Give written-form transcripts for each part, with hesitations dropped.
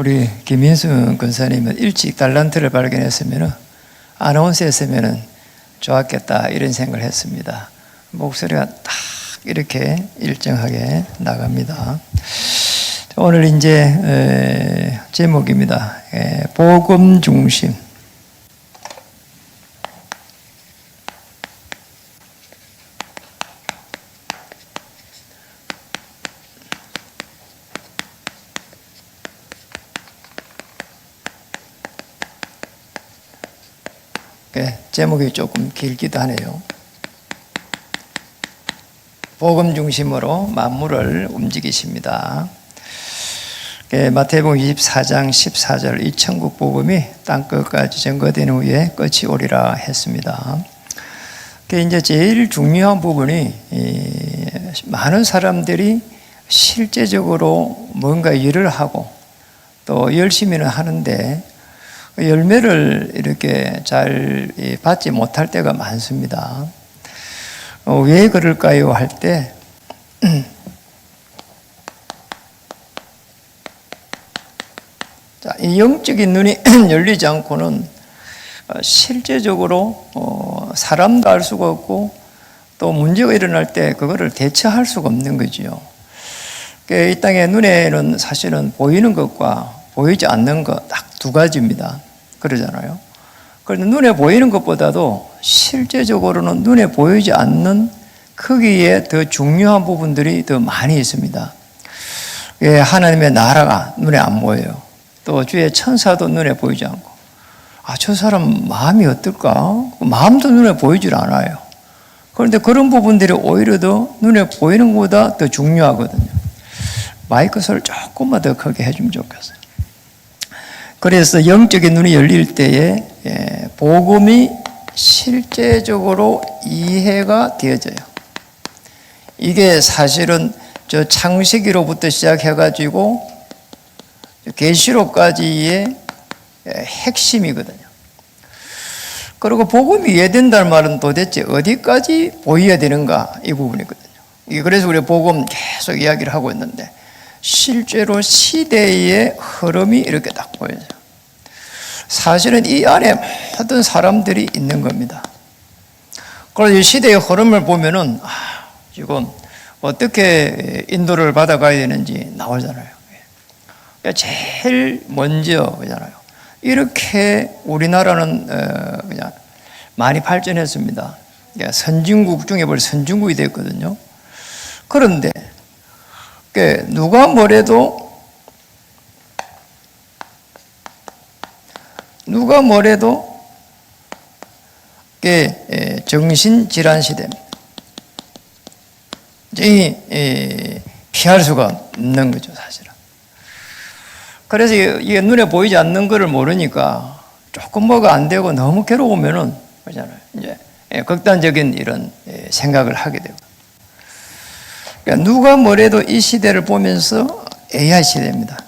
우리 김민수 권사님은 일찍 달란트를 발견했으면 아나운서 했으면 좋았겠다 이런 생각을 했습니다. 목소리가 딱 이렇게 일정하게 나갑니다. 오늘 이제 제목입니다. 복음 중심. 제목이 조금 길기도 하네요. 복음 중심으로 만물을 움직이십니다. 마태복음 24장 14절 이 천국 복음이 땅끝까지 전거된 후에 끝이 오리라 했습니다. 이제 제일 중요한 부분이 많은 사람들이 실제적으로 뭔가 일을 하고 또 열심히는 하는데 열매를 이렇게 잘 받지 못할 때가 많습니다. 왜 그럴까요? 할 때 이 영적인 눈이 열리지 않고는 실제적으로 사람도 알 수가 없고 또 문제가 일어날 때 그거를 대처할 수가 없는 거지요. 이 땅의 눈에는 사실은 보이는 것과 보이지 않는 것 딱 두 가지입니다. 그러잖아요. 그런데 눈에 보이는 것보다도 실제적으로는 눈에 보이지 않는 크기에 더 중요한 부분들이 더 많이 있습니다. 하나님의 나라가 눈에 안 보여요. 또 주의 천사도 눈에 보이지 않고, 저 사람 마음이 어떨까? 마음도 눈에 보이질 않아요. 그런데 그런 부분들이 오히려 더 눈에 보이는 것보다 더 중요하거든요. 마이크 소리를 조금만 더 크게 해주면 좋겠어요. 그래서 영적인 눈이 열릴 때에 복음이 실제적으로 이해가 되어져요. 이게 사실은 저 창세기로부터 시작해가지고 계시록까지의 핵심이거든요. 그리고 복음이 이해된다는 말은 도대체 어디까지 보여야 되는가 이 부분이거든요. 그래서 우리 복음 계속 이야기를 하고 있는데 실제로 시대의 흐름이 이렇게 딱 보여요. 사실은 이 안에 모든 사람들이 있는 겁니다. 그래서 이 시대의 흐름을 보면은 지금 어떻게 인도를 받아가야 되는지 나오잖아요. 제일 먼저 그잖아요. 이렇게 우리나라는 그냥 많이 발전했습니다. 선진국 중에 벌써 선진국이 됐거든요. 그런데 누가 뭐래도 정신질환 시대입니다. 피할 수가 없는 거죠, 사실은. 그래서 이게 눈에 보이지 않는 것을 모르니까 조금 뭐가 안 되고 너무 괴로우면은 그렇잖아요. 이제 극단적인 이런 생각을 하게 되고. 그러니까 누가 뭐래도 이 시대를 보면서 AI 시대입니다.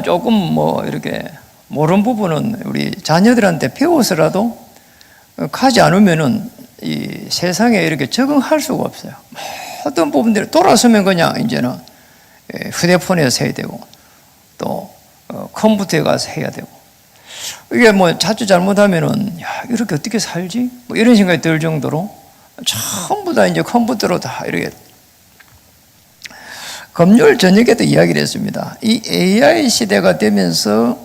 조금 이렇게 모르는 부분은 우리 자녀들한테 배워서라도 가지 않으면은 이 세상에 이렇게 적응할 수가 없어요. 모든 부분들이 돌아서면 그냥 이제는 휴대폰에서 해야 되고 또 컴퓨터에 가서 해야 되고 이게 자칫 잘못하면은 이렇게 어떻게 살지? 이런 생각이 들 정도로 전부 다 이제 컴퓨터로 다 이렇게. 금요일 저녁에도 이야기를 했습니다. 이 AI 시대가 되면서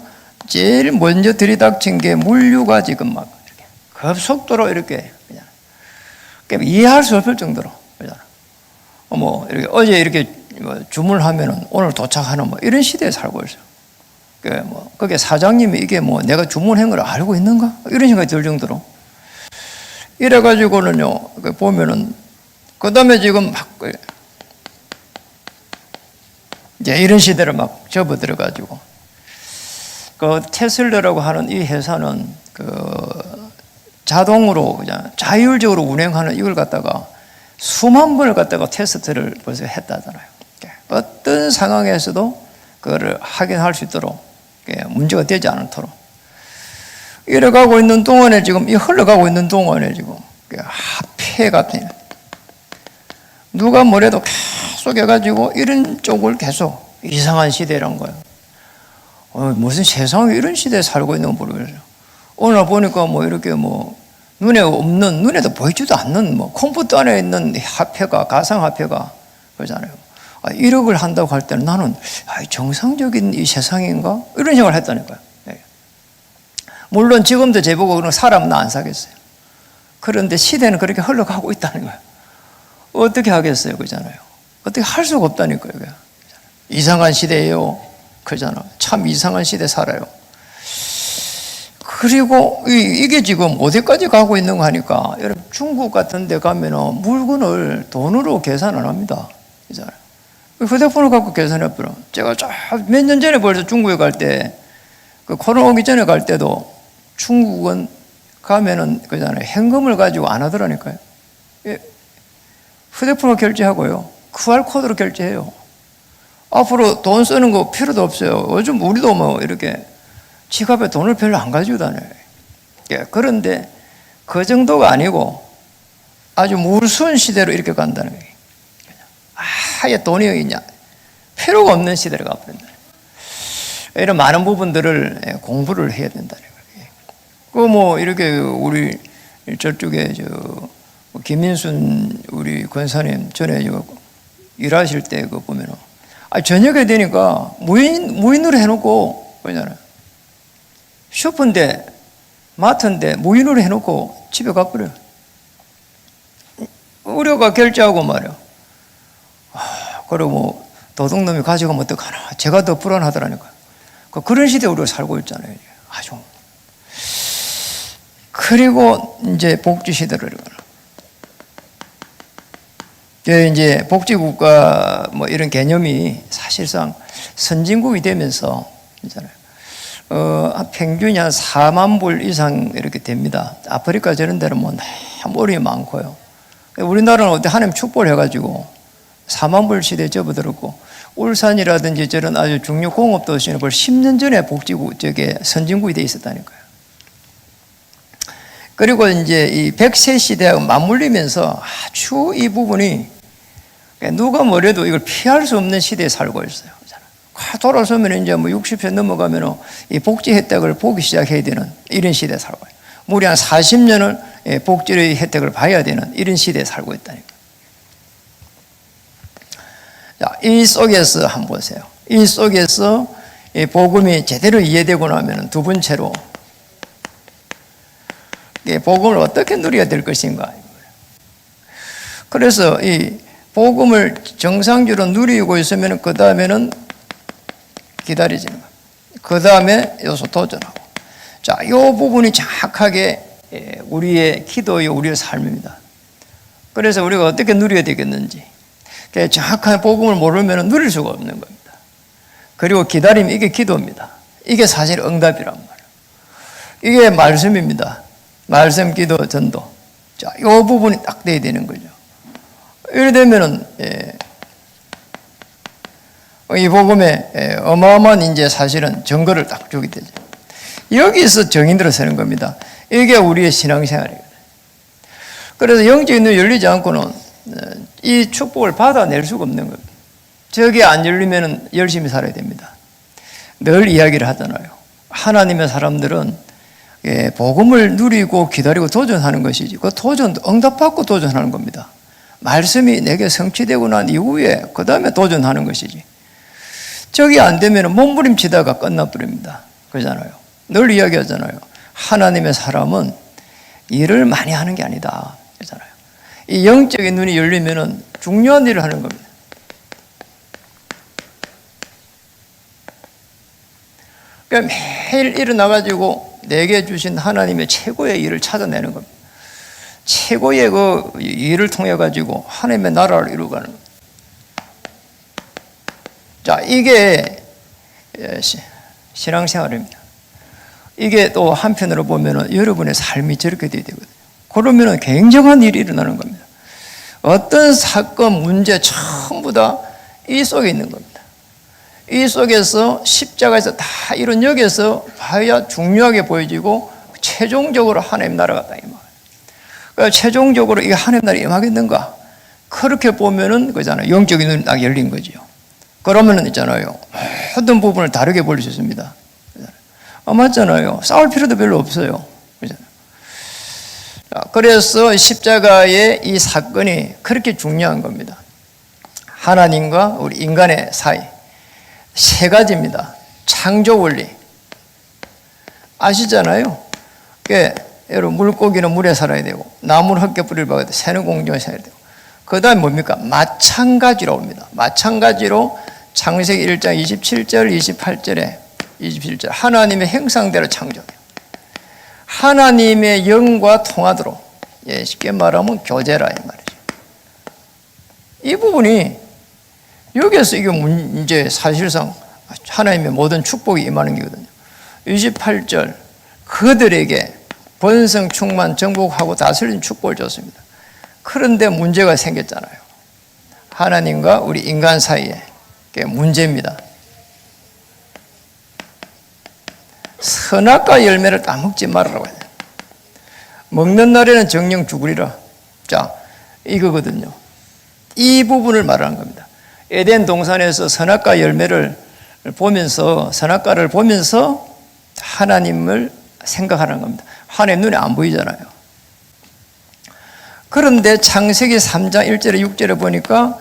제일 먼저 들이닥친 게 물류가 지금 막 이렇게 급속도로 이렇게 그냥 이해할 수 없을 정도로 이렇게 어제 이렇게 주문하면은 오늘 도착하는 이런 시대에 살고 있어요. 그게 사장님이 이게 내가 주문한 걸 알고 있는가? 이런 생각이 들 정도로. 이래가지고는요, 보면은, 그 다음에 지금 이제 이런 시대를 막 접어들어가지고, 테슬라라고 하는 이 회사는 자동으로 그냥 자율적으로 운행하는 이걸 갖다가 수만 번을 갖다가 테스트를 벌써 했다잖아요. 어떤 상황에서도 그거를 확인할 수 있도록 문제가 되지 않도록. 이래가고 있는 동안에 지금, 이 흘러가고 있는 동안에 지금, 화폐 같은, 누가 뭐래도 계속 해가지고 이런 쪽을 계속 이상한 시대란 거예요. 무슨 세상에 이런 시대에 살고 있는 거 모르겠어요. 오늘 보니까 뭐 이렇게 뭐 눈에 없는, 눈에도 보이지도 않는 뭐 컴퓨터 안에 있는 화폐가, 가상화폐가 그러잖아요. 1억을 한다고 할 때는 나는 정상적인 이 세상인가? 이런 생각을 했다니까요. 물론 지금도 제보고 그런 사람은 안 사겠어요. 그런데 시대는 그렇게 흘러가고 있다는 거예요. 어떻게 하겠어요? 그러잖아요. 어떻게 할 수가 없다니까요. 이상한 시대예요. 그러잖아요. 참 이상한 시대 살아요. 그리고 이게 지금 어디까지 가고 있는 거 하니까 여러분 중국 같은 데 가면은 물건을 돈으로 계산을 합니다. 그잖아요. 휴대폰을 갖고 계산해 버려. 제가 몇 년 전에 벌써 중국에 갈 때, 그 코로나 오기 전에 갈 때도 중국은 가면은 그잖아요. 현금을 가지고 안 하더라니까요. 휴대폰으로 결제하고요. QR코드로 결제해요. 앞으로 돈 쓰는 거 필요도 없어요. 요즘 우리도 뭐 이렇게 지갑에 돈을 별로 안 가지고 다녀요. 그런데 그 정도가 아니고 아주 무서운 시대로 이렇게 간다는 거예요. 아예 돈이 있냐? 필요가 없는 시대로 가버린다. 이런 많은 부분들을 공부를 해야 된다는 거예요. 그 뭐 이렇게 우리 저쪽에 김민순 우리 권사님 전에 일하실 때 그 보면은 저녁에 되니까 무인으로 해놓고 그러잖아요. 슈퍼인데 마트인데 무인으로 해놓고 집에 가버려요. 우리가 결제하고 말이야. 그리고 뭐 도둑놈이 가져가면 어떡하나. 제가 더 불안하더라니까요. 그런 시대에 우리가 살고 있잖아요. 아주. 그리고 이제 복지 시대를 이제 복지국가 뭐 이런 개념이 사실상 선진국이 되면서 있잖아요. 평균이 한 4만 불 이상 이렇게 됩니다. 아프리카 저런 데는 뭐 너무 어려움이 많고요. 우리나라는 어때 하나님 축복을 해가지고 4만 불 시대에 접어들었고, 울산이라든지 저런 아주 중요 공업 도시는 벌써 10년 전에 복지국, 선진국이 돼 있었다니까요. 그리고 이제 이 100세 시대하고 맞물리면서 아주 이 부분이 누가 뭐래도 이걸 피할 수 없는 시대에 살고 있어요. 돌아서면 이제 뭐 60세 넘어가면 이 복지 혜택을 보기 시작해야 되는 이런 시대에 살고 있어요. 무리 한 40년을 복지의 혜택을 봐야 되는 이런 시대에 살고 있다니까. 자, 이 속에서 한번 보세요. 이 속에서 이 복음이 제대로 이해되고 나면 두 번째로 이 복음을 어떻게 누려야 될 것인가. 그래서 이 복음을 정상적으로 누리고 있으면 그 다음에는 기다리지는 거예요. 그 다음에 여기서 도전하고. 자, 이 부분이 정확하게 우리의 기도요, 우리의 삶입니다. 그래서 우리가 어떻게 누려야 되겠는지. 정확한 복음을 모르면 누릴 수가 없는 겁니다. 그리고 기다림, 이게 기도입니다. 이게 사실 응답이란 말이에요. 이게 말씀입니다. 말씀, 기도, 전도. 자, 이 부분이 딱 돼야 되는 거죠. 이래 되면은, 이 복음에 어마어마한 이제 사실은 증거를 딱 주게 되죠. 여기서 정인들어 서는 겁니다. 이게 우리의 신앙생활이거든요. 그래서 영적인 눈이 열리지 않고는 이 축복을 받아낼 수가 없는 겁니다. 저게 안 열리면 열심히 살아야 됩니다. 늘 이야기를 하잖아요. 하나님의 사람들은 복음을 누리고 기다리고 도전하는 것이지, 그 도전, 응답받고 도전하는 겁니다. 말씀이 내게 성취되고 난 이후에 그 다음에 도전하는 것이지, 저기 안 되면 몸부림치다가 끝나버립니다. 그러잖아요. 늘 이야기하잖아요. 하나님의 사람은 일을 많이 하는 게 아니다. 그러잖아요. 이 영적인 눈이 열리면 중요한 일을 하는 겁니다. 그러니까 매일 일어나가지고 내게 주신 하나님의 최고의 일을 찾아내는 겁니다. 최고의 그 일을 통해가지고 하나님의 나라를 이루가는 겁니다. 자, 이게 신앙생활입니다. 이게 또 한편으로 보면 여러분의 삶이 저렇게 돼야 되거든요. 그러면 굉장한 일이 일어나는 겁니다. 어떤 사건, 문제 전부 다 이 속에 있는 겁니다. 이 속에서 십자가에서 다 이런 여기에서 봐야 중요하게 보여지고 최종적으로 하나님 나라가 딱 임하고, 그러니까 최종적으로 이 하나님 나라가 임하겠는가? 그렇게 보면은 그잖아요. 영적인 눈이 딱 열린 거죠. 그러면은 있잖아요. 모든 부분을 다르게 볼 수 있습니다. 맞잖아요. 싸울 필요도 별로 없어요. 그래서 십자가의 이 사건이 그렇게 중요한 겁니다. 하나님과 우리 인간의 사이 세 가지입니다. 창조 원리 아시잖아요. 여러분 물고기는 물에 살아야 되고 나무는 흙에 뿌리를 박아야 되고 새는 공중에 살아야 되고 그 다음에 뭡니까? 마찬가지로 옵니다. 마찬가지로 창세기 1장 27절 28절에 27절 하나님의 형상대로 창조해요. 하나님의 영과 통하도록 쉽게 말하면 교제라 이 말이죠. 이 부분이 여기에서 이게 문제 사실상 하나님의 모든 축복이 임하는 거거든요. 28절 그들에게 번성 충만 정복하고 다스리는 축복을 줬습니다. 그런데 문제가 생겼잖아요. 하나님과 우리 인간 사이에 그게 문제입니다. 선악과 열매를 따먹지 말으라고 해요. 먹는 날에는 정령 죽으리라. 자, 이거거든요. 이 부분을 말하는 겁니다. 에덴 동산에서 선악과 열매를 보면서 선악과를 보면서 하나님을 생각하는 겁니다. 하나님 눈에 안 보이잖아요. 그런데 창세기 3장 1절에 6절에 보니까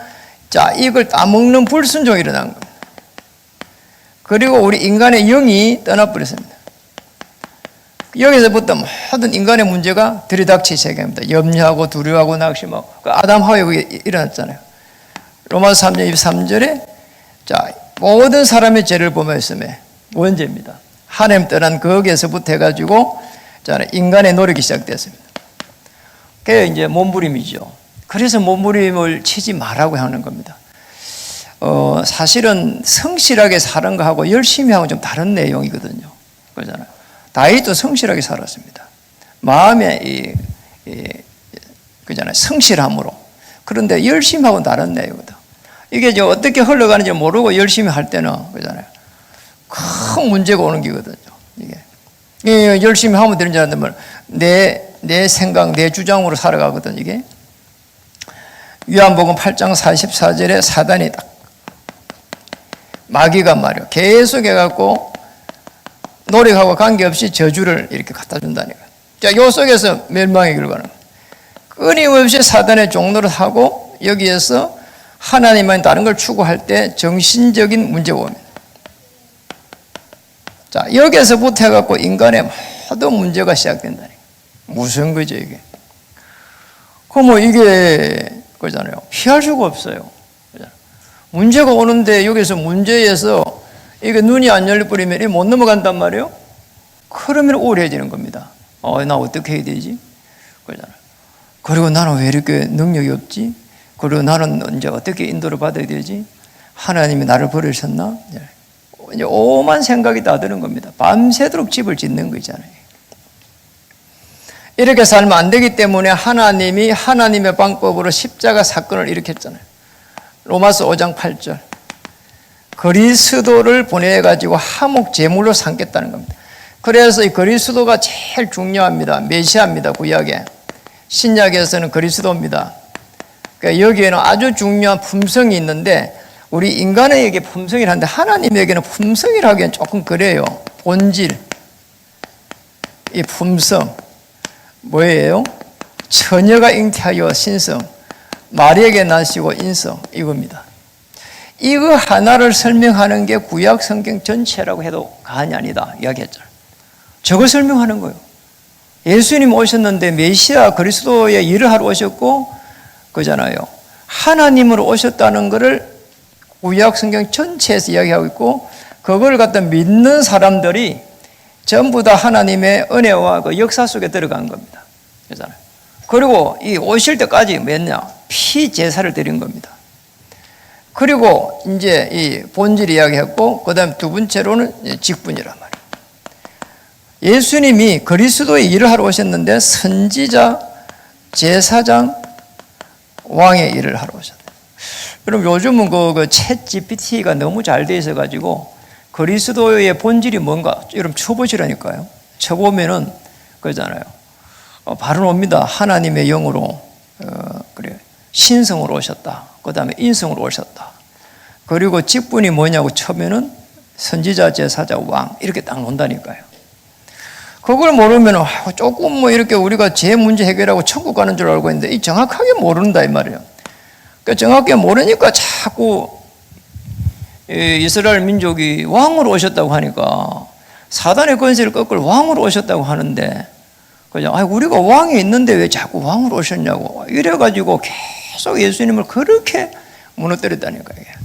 자, 이걸 따먹는 불순종이 일어난 겁니다. 그리고 우리 인간의 영이 떠나버렸습니다. 여기서부터 모든 인간의 문제가 들이닥치기 시작합니다. 염려하고 두려워하고 낙심하고 아담 하와에 그게 일어났잖아요. 로마서 3장 23절에 자, 모든 사람의 죄를 범하였음에 원죄입니다. 하나님 떠난 거기에서부터 해가지고 자, 인간의 노력이 시작됐습니다. 그게 이제 몸부림이죠. 그래서 몸부림을 치지 말라고 하는 겁니다. 사실은 성실하게 사는 거하고 열심히 하고 좀 다른 내용이거든요. 그러잖아요. 다윗도 성실하게 살았습니다. 마음의 그잖아요. 성실함으로. 그런데 열심히 하고 다른 내용이거든. 이게 이제 어떻게 흘러가는지 모르고 열심히 할 때는 그잖아요. 큰 문제가 오는 거거든요. 이게 열심히 하면 되는 줄 알았는데 내 생각, 내 주장으로 살아가거든 이게. 요한복음 8장 44절에 사단이 딱 마귀가 말이요 계속 해갖고 노력하고 관계없이 저주를 이렇게 갖다 준다니까. 자, 요 속에서 멸망의 길을 가는 거예요. 끊임없이 사단의 종노릇 하고 여기에서 하나님만 다른 걸 추구할 때 정신적인 문제가 옵니다. 자, 여기에서부터 해갖고 인간의 모든 문제가 시작된다니까. 무슨 거죠 이게? 그럼 이게 그잖아요. 피할 수가 없어요. 문제가 오는데 여기서 문제에서 이게 눈이 안 열려버리면 못 넘어간단 말이에요. 그러면 우울해지는 겁니다. 나 어떻게 해야 되지? 그러잖아요. 그리고 나는 왜 이렇게 능력이 없지? 그리고 나는 이제 어떻게 인도를 받아야 되지? 하나님이 나를 버리셨나? 이제 오만 생각이 다 드는 겁니다. 밤새도록 집을 짓는 거잖아요. 이렇게 살면 안 되기 때문에 하나님이 하나님의 방법으로 십자가 사건을 일으켰잖아요. 로마서 5장 8절. 그리스도를 보내가지고 화목 제물로 삼겠다는 겁니다. 그래서 이 그리스도가 제일 중요합니다. 메시아입니다. 구약에. 신약에서는 그리스도입니다. 그러니까 여기에는 아주 중요한 품성이 있는데 우리 인간에게 품성이라는데 하나님에게는 품성이라기엔 조금 그래요. 본질. 이 품성. 뭐예요? 처녀가 잉태하여 신성. 마리에게 나시고 인성. 이겁니다. 이거 하나를 설명하는 게 구약 성경 전체라고 해도 과언이 아니다 이야기했잖아요. 저거 설명하는 거예요. 예수님 오셨는데 메시아 그리스도의 일을 하러 오셨고 그잖아요. 하나님으로 오셨다는 것을 구약 성경 전체에서 이야기하고 있고 그걸 갖다 믿는 사람들이 전부 다 하나님의 은혜와 그 역사 속에 들어간 겁니다. 그잖아요. 그리고 이 오실 때까지 뭐냐? 피 제사를 드린 겁니다. 그리고 이제 이 본질 이야기했고 그다음 두 번째로는 직분이란 말이에요. 예수님이 그리스도의 일을 하러 오셨는데 선지자, 제사장, 왕의 일을 하러 오셨어요. 그럼 요즘은 그 챗 GPT가 너무 잘 돼 있어 가지고 그리스도의 본질이 뭔가 여러분 쳐보시라니까요. 쳐보면은 그러잖아요. 바로 옵니다. 하나님의 영으로 그래 신성으로 오셨다. 그 다음에 인성으로 오셨다. 그리고 직분이 뭐냐고 처음에는 선지자, 제사자, 왕 이렇게 딱 논다니까요. 그걸 모르면 조금 뭐 이렇게 우리가 제 문제 해결하고 천국 가는 줄 알고 있는데 이 정확하게 모른다 이 말이에요. 그러니까 정확하게 모르니까 자꾸 이스라엘 민족이 왕으로 오셨다고 하니까 사단의 권세를 꺾을 왕으로 오셨다고 하는데 그죠? 우리가 왕이 있는데 왜 자꾸 왕으로 오셨냐고 이래가지고 계속 예수님을 그렇게 무너뜨렸다니까요.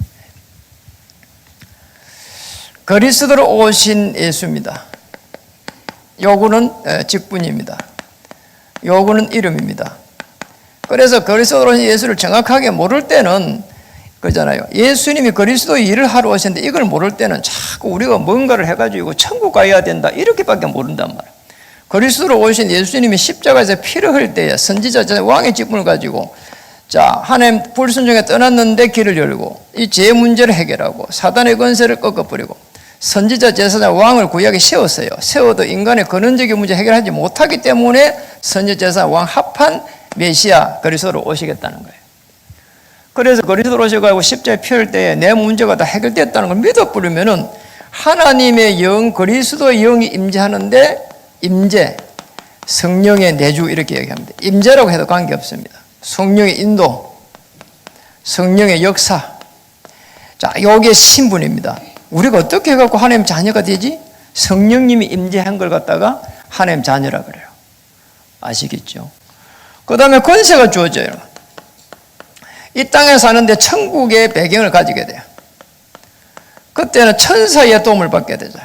그리스도로 오신 예수입니다. 요거는 직분입니다. 요거는 이름입니다. 그래서 그리스도로 오신 예수를 정확하게 모를 때는 그잖아요. 예수님이 그리스도의 일을 하러 오셨는데 이걸 모를 때는 자꾸 우리가 뭔가를 해가지고 천국 가야 된다 이렇게밖에 모른단 말이에요. 그리스도로 오신 예수님이 십자가에서 피를 흘릴 때에 선지자 왕의 직분을 가지고 자 하나님 불순종에 떠났는데 길을 열고 이 죄 문제를 해결하고 사단의 권세를 꺾어버리고 선지자 제사장 왕을 구약에 세웠어요. 세워도 인간의 근원적인 문제 해결하지 못하기 때문에 선지자 제사장 왕 합한 메시아 그리스도로 오시겠다는 거예요. 그래서 그리스도로 오셔가지고 십자가에 피 흘릴 때에 내 문제가 다 해결됐다는 걸 믿어버리면은 하나님의 영 그리스도의 영이 임재하는데 임재 성령의 내주 이렇게 얘기합니다. 임재라고 해도 관계없습니다. 성령의 인도, 성령의 역사. 자, 요게 신분입니다. 우리가 어떻게 해갖고 하나님 자녀가 되지? 성령님이 임재한 걸 갖다가 하나님 자녀라 그래요. 아시겠죠? 그 다음에 권세가 주어져요. 이 땅에 사는데 천국의 배경을 가지게 돼요. 그때는 천사의 도움을 받게 되죠.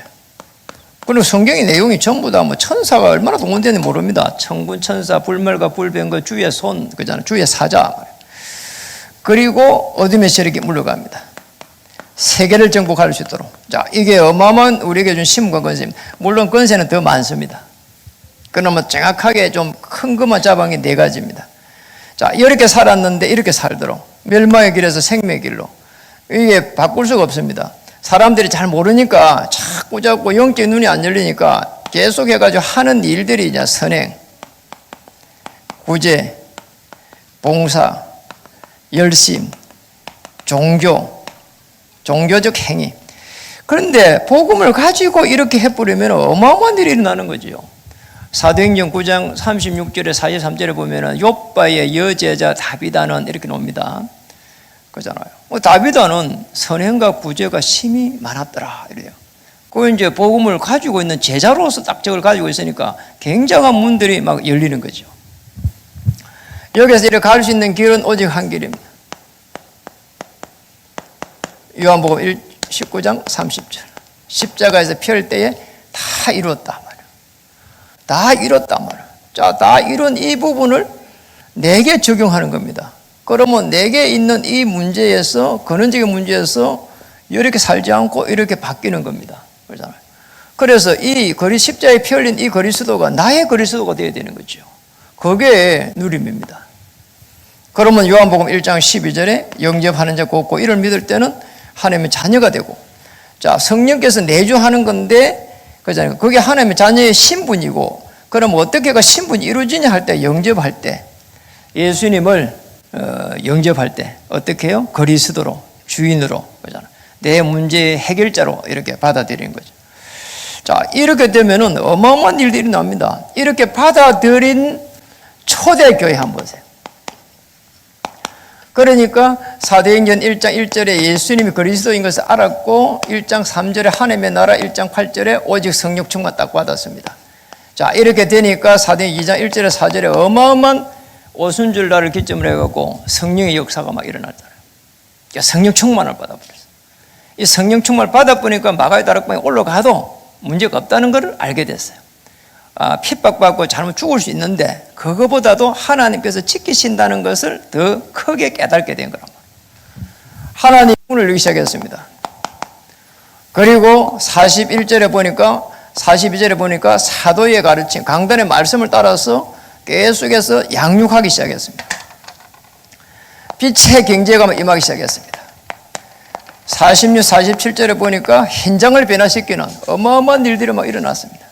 그리고 성경의 내용이 전부 다 뭐 천사가 얼마나 동원되는지 모릅니다. 천군 천사, 불멸과 불변과 주의 손, 그잖아요. 주의 사자. 그리고 어둠의 세력이 물러갑니다. 세계를 정복할 수 있도록. 자, 이게 어마어마한 우리에게 준 신분과 권세입니다. 물론 권세는 더 많습니다. 그러면 정확하게 좀 큰 것만 잡은 게 4가지입니다. 자, 이렇게 살았는데 이렇게 살도록. 멸망의 길에서 생명의 길로. 이게 바꿀 수가 없습니다. 사람들이 잘 모르니까 자꾸 영적 눈이 안 열리니까 계속 해가지고 하는 일들이 이제 선행, 구제, 봉사, 열심, 종교적 행위. 그런데 복음을 가지고 이렇게 해버리면 어마어마한 일이 일어나는 거지요. 사도행전 9장 36절에 43절에 보면은 욥바의 여제자 다비다는 이렇게 나옵니다. 그잖아요. 다비다는 선행과 구제가 심히 많았더라 이래요. 그 이제 복음을 가지고 있는 제자로서 딱적을 가지고 있으니까 굉장한 문들이 막 열리는 거죠. 여기서 이렇게 갈 수 있는 길은 오직 한 길입니다. 요한복음 19장 30절. 십자가에서 피 흘릴 때에 다 이뤘다 말이에요. 다 이뤘단 말이에요. 자, 다 이룬 이 부분을 내게 적용하는 겁니다. 그러면 내게 있는 이 문제에서, 근원적인 문제에서 이렇게 살지 않고 이렇게 바뀌는 겁니다. 그렇잖아요. 그래서 이 십자가에 피 흘린 이 그리스도가 나의 그리스도가 되어야 되는 거죠. 그게 누림입니다. 그러면 요한복음 1장 12절에 영접하는 자 곧 고 이를 믿을 때는 하나님의 자녀가 되고, 자, 성령께서 내주하는 건데, 그렇잖아요. 그게 하나님의 자녀의 신분이고, 그럼 어떻게 그 신분이 이루어지냐 할 때, 영접할 때, 예수님을 영접할 때 어떻게 해요? 그리스도로, 주인으로, 그렇잖아요. 내 문제의 해결자로 이렇게 받아들이는 거죠. 자, 이렇게 되면은 어마어마한 일들이 납니다. 이렇게 받아들인 초대교회 한번 보세요. 그러니까 사도행전 1장 1절에 예수님이 그리스도인 것을 알았고 1장 3절에 하나님의 나라 1장 8절에 오직 성령 충만 딱 받았습니다. 자, 이렇게 되니까 사도행전 2장 1절에 4절에 어마어마한 오순절 날을 기점으로 해갖고 성령의 역사가 막 일어났잖아요. 그러니까 성령 충만을 받아버렸어요. 이 성령 충만을 받아보니까 마가의 다락방에 올라가도 문제가 없다는 것을 알게 됐어요. 핍박받고 잘못 죽을 수 있는데 그거보다도 하나님께서 지키신다는 것을 더 크게 깨닫게 된 거란 말이에요. 하나님의 문을 열기 시작했습니다. 그리고 41절에 보니까 42절에 보니까 사도의 가르침, 강단의 말씀을 따라서 계속해서 양육하기 시작했습니다. 빛의 경제가 임하기 시작했습니다. 46, 47절에 보니까 현장을 변화시키는 어마어마한 일들이 막 일어났습니다.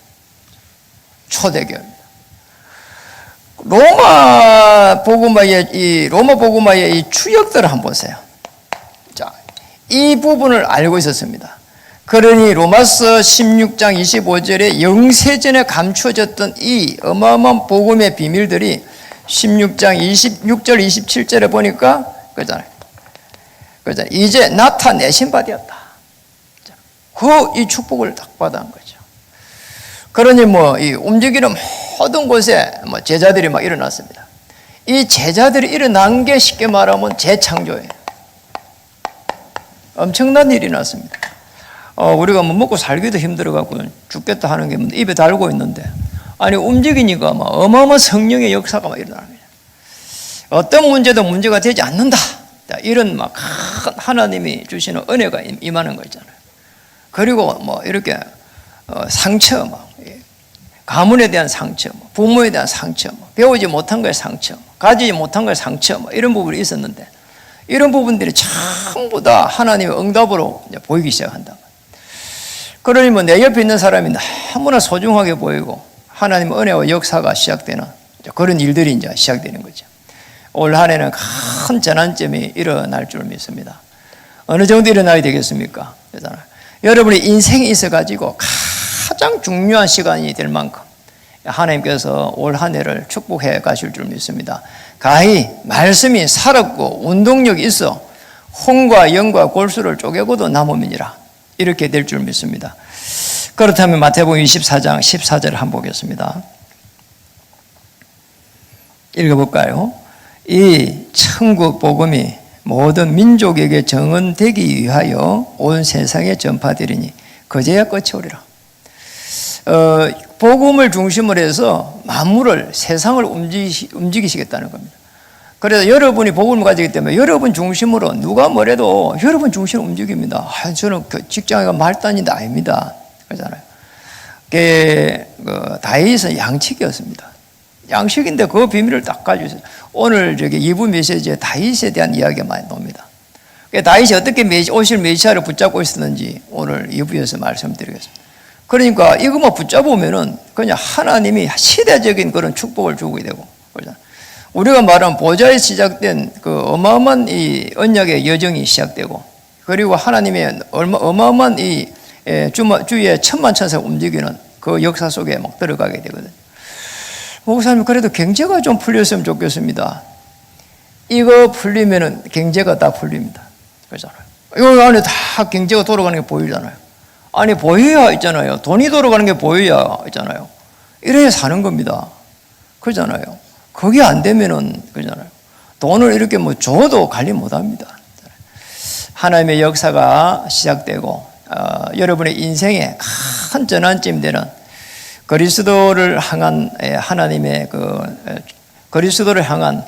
초대교회입니다. 로마 복음화의 이 주역들을 한번 보세요. 자, 이 부분을 알고 있었습니다. 그러니 로마서 16장 25절에 영세전에 감추어졌던 이 어마어마한 복음의 비밀들이 16장 26절 27절에 보니까 그잖아요. 이제 나타내신 바 되었다. 이 축복을 딱 받아한 거죠. 그러니 이 움직이는 모든 곳에 제자들이 막 일어났습니다. 이 제자들이 일어난 게 쉽게 말하면 재창조예요. 엄청난 일이 났습니다. 우리가 먹고 살기도 힘들어갖고 죽겠다 하는 게 입에 달고 있는데, 아니, 움직이니까 어마어마한 성령의 역사가 일어나는 거예요. 어떤 문제도 문제가 되지 않는다. 이런 큰 하나님이 주시는 은혜가 임하는 거 있잖아요. 그리고 이렇게 상처, 가문에 대한 상처, 부모에 대한 상처, 배우지 못한 거의 상처, 가지지 못한 거의 상처, 이런 부분이 있었는데, 이런 부분들이 전부 다 하나님의 응답으로 보이기 시작한다. 그러니 내 옆에 있는 사람이 너무나 소중하게 보이고 하나님의 은혜와 역사가 시작되는 그런 일들이 이제 시작되는 거죠. 올 한 해는 큰 전환점이 일어날 줄 믿습니다. 어느 정도 일어나야 되겠습니까? 그렇잖아요. 여러분의 인생이 있어가지고 가장 중요한 시간이 될 만큼 하나님께서 올 한 해를 축복해 가실 줄 믿습니다. 가히 말씀이 살았고 운동력이 있어 홍과 영과 골수를 쪼개고도 남음이니라, 이렇게 될 줄 믿습니다. 그렇다면 마태복음 24장 14절을 한번 보겠습니다. 읽어볼까요? 이 천국 복음이 모든 민족에게 정언되기 위하여 온 세상에 전파되리니 그제야 끝이 오리라. 복음을 중심으로 해서 만물을, 세상을 움직이시겠다는 겁니다. 그래서 여러분이 복음을 가지기 때문에 여러분 중심으로 누가 뭐래도 여러분 중심으로 움직입니다. 저는 직장에 말단인데 아닙니다. 그러잖아요. 다윗은 양측이었습니다. 양식인데 그 비밀을 딱 가지고 있어요. 오늘 2부 메시지에 다윗에 대한 이야기가 많이 나옵니다. 다윗이 어떻게 오실 메시아를 붙잡고 있었는지 오늘 2부에서 말씀드리겠습니다. 그러니까 이것만 붙잡으면은 그냥 하나님이 시대적인 그런 축복을 주게 되고, 그러잖아요. 우리가 말하는 보좌에 시작된 그 어마어마한 이 언약의 여정이 시작되고, 그리고 하나님의 어마어마한 이 주위에 천만천사가 움직이는 그 역사 속에 막 들어가게 되거든요. 목사님, 그래도 경제가 좀 풀렸으면 좋겠습니다. 이거 풀리면은 경제가 다 풀립니다. 그렇잖아요. 이 안에 다 경제가 돌아가는 게 보이잖아요. 아니, 보여야 있잖아요. 돈이 돌아가는 게 보여야 있잖아요. 이래야 사는 겁니다. 그러잖아요. 그게 안 되면은, 그러잖아요. 돈을 이렇게 줘도 관리 못 합니다. 하나님의 역사가 시작되고, 여러분의 인생에 큰 전환점이 되는 그리스도를 향한 하나님의 그리스도를 향한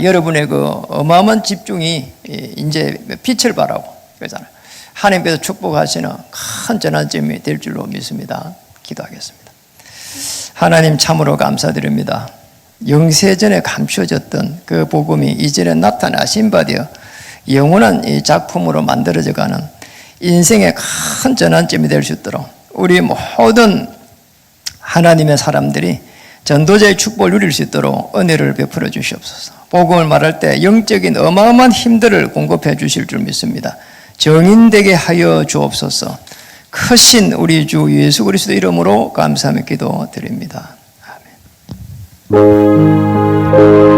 여러분의 그 어마어마한 집중이 이제 빛을 발하고, 그러잖아요. 하나님께서 축복하시는 큰 전환점이 될 줄로 믿습니다. 기도하겠습니다. 하나님, 참으로 감사드립니다. 영세전에 감추어졌던 그 복음이 이전에 나타나신 바 되어 영원한 이 작품으로 만들어져 가는 인생의 큰 전환점이 될 수 있도록 우리 모든 하나님의 사람들이 전도자의 축복을 누릴 수 있도록 은혜를 베풀어 주시옵소서. 복음을 말할 때 영적인 어마어마한 힘들을 공급해 주실 줄 믿습니다. 정인되게 하여 주옵소서. 크신 우리 주 예수 그리스도 이름으로 감사하며 기도드립니다. 아멘.